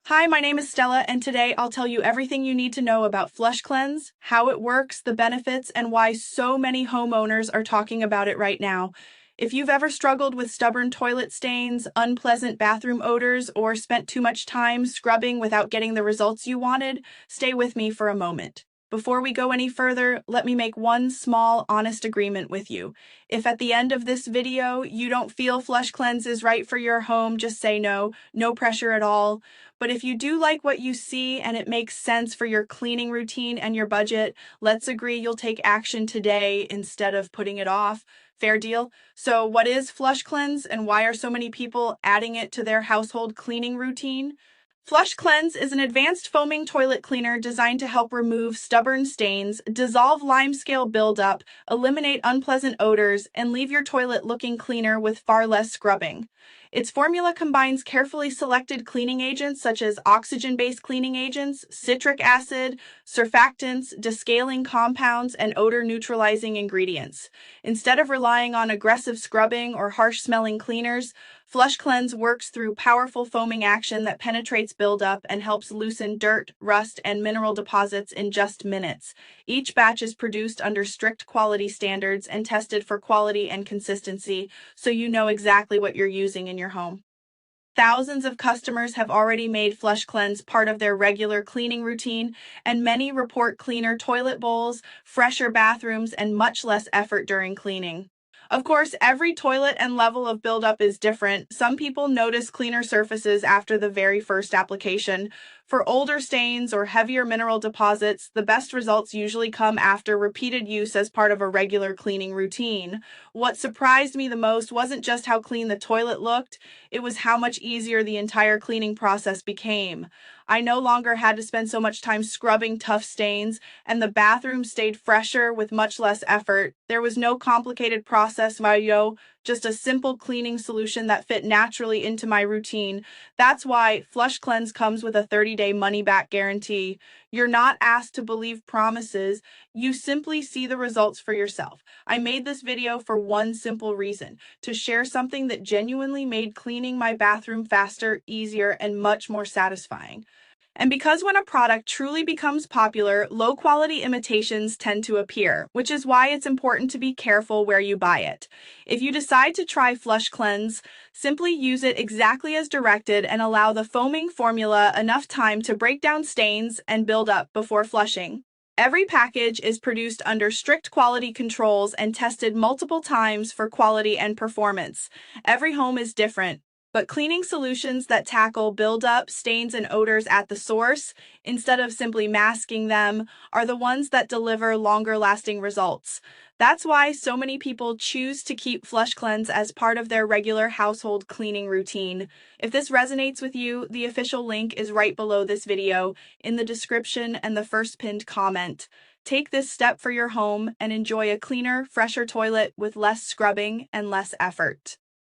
Hi, my name is Stella, and today I'll tell you everything you need to know about FlushCleanse, how it works, the benefits, and why so many homeowners are talking about it right now. If you've ever struggled with stubborn toilet stains, unpleasant bathroom odors, or spent too much time scrubbing without getting the results you wanted, stay with me for a moment. Before we go any further, let me make one small, honest agreement with you. If at the end of this video you don't feel FlushCleanse is right for your home, just say no, no pressure at all. But if you do like what you see and it makes sense for your cleaning routine and your budget, let's agree you'll take action today instead of putting it off. Fair deal? So, what is FlushCleanse and why are so many people adding it to their household cleaning routine? FlushCleanse is an advanced foaming toilet cleaner designed to help remove stubborn stains, dissolve limescale buildup, eliminate unpleasant odors, and leave your toilet looking cleaner with far less scrubbing. Its formula combines carefully selected cleaning agents such as oxygen-based cleaning agents, citric acid, surfactants, descaling compounds, and odor-neutralizing ingredients. Instead of relying on aggressive scrubbing or harsh-smelling cleaners, FlushCleanse works through powerful foaming action that penetrates buildup and helps loosen dirt, rust, and mineral deposits in just minutes. Each batch is produced under strict quality standards and tested for quality and consistency, so you know exactly what you're using in your home. Thousands of customers have already made FlushCleanse part of their regular cleaning routine, and many report cleaner toilet bowls, fresher bathrooms, and much less effort during cleaning. Of course, every toilet and level of buildup is different. Some people notice cleaner surfaces after the very first application. For older stains or heavier mineral deposits, the best results usually come after repeated use as part of a regular cleaning routine. What surprised me the most wasn't just how clean the toilet looked, it was how much easier the entire cleaning process became. I no longer had to spend so much time scrubbing tough stains, and the bathroom stayed fresher with much less effort. There was no complicated process, Mario, just a simple cleaning solution that fit naturally into my routine. That's why FlushCleanse comes with a 30-day money-back guarantee. You're not asked to believe promises, you simply see the results for yourself. I made this video for one simple reason, to share something that genuinely made cleaning my bathroom faster, easier, and much more satisfying. And because when a product truly becomes popular, low-quality imitations tend to appear, which is why it's important to be careful where you buy it. If you decide to try FlushCleanse, simply use it exactly as directed and allow the foaming formula enough time to break down stains and build up before flushing. Every package is produced under strict quality controls and tested multiple times for quality and performance. Every home is different, but cleaning solutions that tackle buildup, stains, and odors at the source, instead of simply masking them, are the ones that deliver longer-lasting results. That's why so many people choose to keep FlushCleanse as part of their regular household cleaning routine. If this resonates with you, the official link is right below this video, in the description and the first pinned comment. Take this step for your home and enjoy a cleaner, fresher toilet with less scrubbing and less effort.